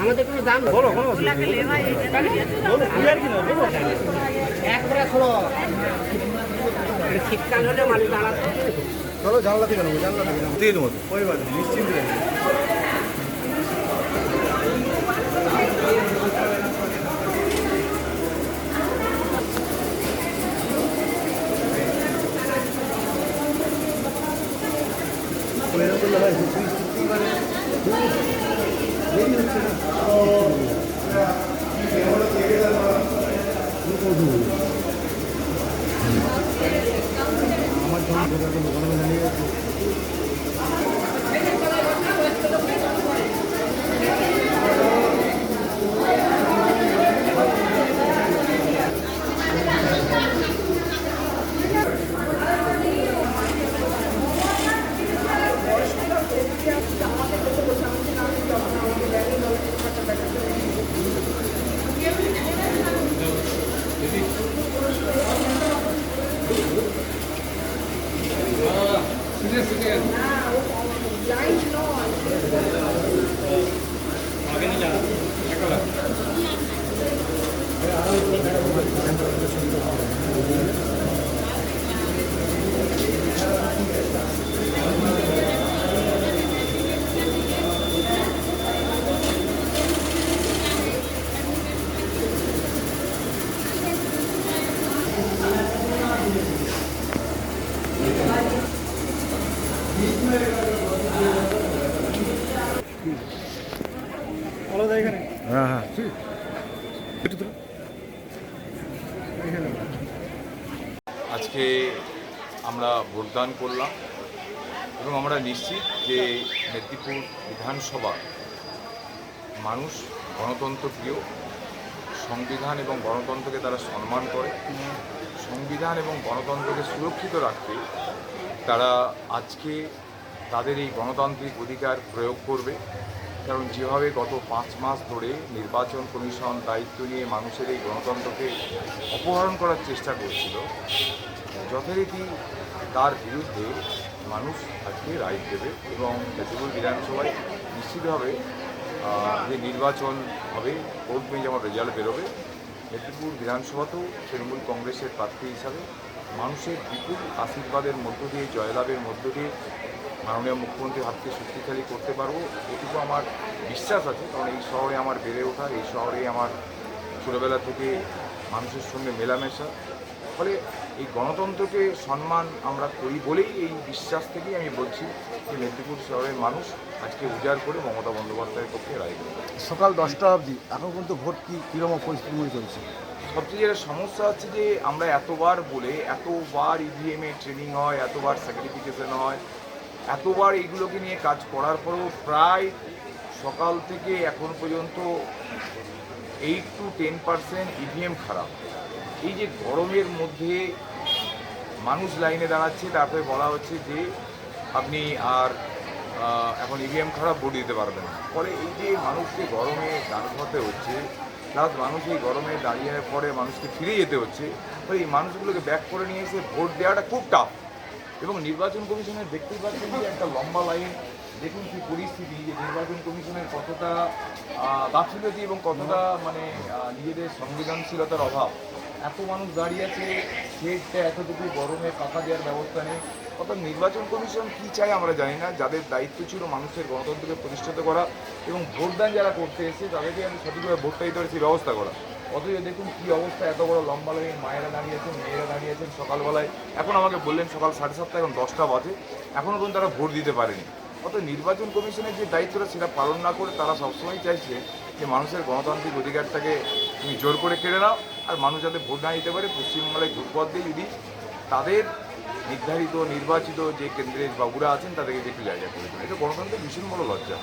আমাদের কোনো দাম বলো শীতকাল হলে মানুষ দাঁড়াতে চলো জানলা থেকে নেবো, জানলা থেকে নেবো পরিবার নিশ্চিন্তে। আজকে আমরা ভোটদান করলাম এবং আমরা নিশ্চিত যে মেদিনীপুর বিধানসভা মানুষ গণতন্ত্র প্রিয়, সংবিধান এবং গণতন্ত্রকে তারা সম্মান করে, সংবিধান এবং গণতন্ত্রকে সুরক্ষিত রাখতে তারা আজকে তাদের এই গণতান্ত্রিক অধিকার প্রয়োগ করবে। কারণ যেভাবে গত 5 মাস ধরে নির্বাচন কমিশন দায়িত্ব নিয়ে মানুষের এই গণতন্ত্রকে অপহরণ করার চেষ্টা করছিল, যথারীতি তার বিরুদ্ধে মানুষ আজকে রায় দেবে এবং মেদিনীপুর বিধানসভায় নিশ্চিতভাবে যে নির্বাচন হবে, ভোট নিয়ে যেমন রেজাল্ট বেরোবে, মেদিনীপুর বিধানসভাতেও তৃণমূল কংগ্রেসের প্রার্থী হিসাবে মানুষের বিপুল আশীর্বাদের মধ্য দিয়ে, জয়লাভের মধ্য দিয়ে মাননীয় মুখ্যমন্ত্রীর হাতকে শক্তিশালী করতে পারবো, এটুকু আমার বিশ্বাস আছে। কারণ এই শহরে আমার বেড়ে ওঠা, এই শহরে আমার ছোটোবেলা থেকে মানুষের সঙ্গে মেলামেশা, ফলে এই গণতন্ত্রকে সম্মান আমরা করি বলেই এই বিশ্বাস থেকেই আমি বলছি যে মেদিনীপুর শহরের মানুষ আজকে উজাড় করে মমতা বন্দ্যোপাধ্যায়ের পক্ষে রায় দেবে। সকাল 10টা অবধি এখন পর্যন্ত ভোট কীরকম পরিস্থিতি চলছে? সবচেয়ে যেটা সমস্যা হচ্ছে যে আমরা এতবার বলে, এতবার ইভিএমে ট্রেনিং হয়, এতবার সার্টিফিকেশন হয়, এতবার এইগুলোকে নিয়ে কাজ করার পরেও প্রায় সকাল থেকে এখন পর্যন্ত 8 to 10% ইভিএম খারাপ। এই যে গরমের মধ্যে মানুষ লাইনে দাঁড়াচ্ছে, তারপরে বলা হচ্ছে যে আপনি আর এখন ইভিএম খারাপ, ভোট দিতে পারবেন না। ফলে এই যে মানুষকে গরমে দাঁড়াতে হচ্ছে, প্লাস মানুষ এই গরমে দাঁড়িয়ে পরে মানুষকে ফিরে যেতে হচ্ছে, ফলে এই মানুষগুলোকে ব্যাক করে নিয়ে এসে ভোট দেওয়াটা খুব টাফ। এবং নির্বাচন কমিশনের দেখতেই পাচ্ছেন যে একটা লম্বা লাইন, দেখুন কি পরিস্থিতি, যে নির্বাচন কমিশনের কতটা গাফিলতি এবং কতটা মানে নিজেদের সংবেদনশীলতার অভাব। এত মানুষ দাঁড়িয়ে আছে, সেটা এতটুকু গরমে কাঁথা দেওয়ার ব্যবস্থা নেই। অর্থাৎ নির্বাচন কমিশন কী চায় আমরা জানি না। যাদের দায়িত্ব ছিল মানুষের গণতন্ত্রকে প্রতিষ্ঠিত করা এবং ভোটদান যারা করতে এসেছে তাদেরকে আমি সঠিকভাবে ভোটটা দিতে পারি সেই ব্যবস্থা করা, অথচ দেখুন কী অবস্থা, এত বড় লম্বা লাইন, মায়েরা দাঁড়িয়েছেন, মেয়েরা দাঁড়িয়েছেন সকালবেলায়। এখন আমাকে বললেন সকাল 7:30, এখন 10টা বাজে, এখনও পর্যন্ত তারা ভোট দিতে পারেনি। অর্থাৎ নির্বাচন কমিশনের যে দায়িত্বটা সেটা পালন না করে তারা সবসময় চাইছে যে মানুষের গণতান্ত্রিক অধিকারটাকে তুমি জোর করে কেড়ে নাও, আর মানুষ যাতে ভোট না দিতে পারে পশ্চিমবাংলায় ঘুরপথ দিয়ে যদি তাদের নির্ধারিত নির্বাচিত যে কেন্দ্রের বাবুরা আছেন তাদেরকে একটু জায়গা করে দেবে। এটা গণতন্ত্রের ভীষণ বড় লজ্জা।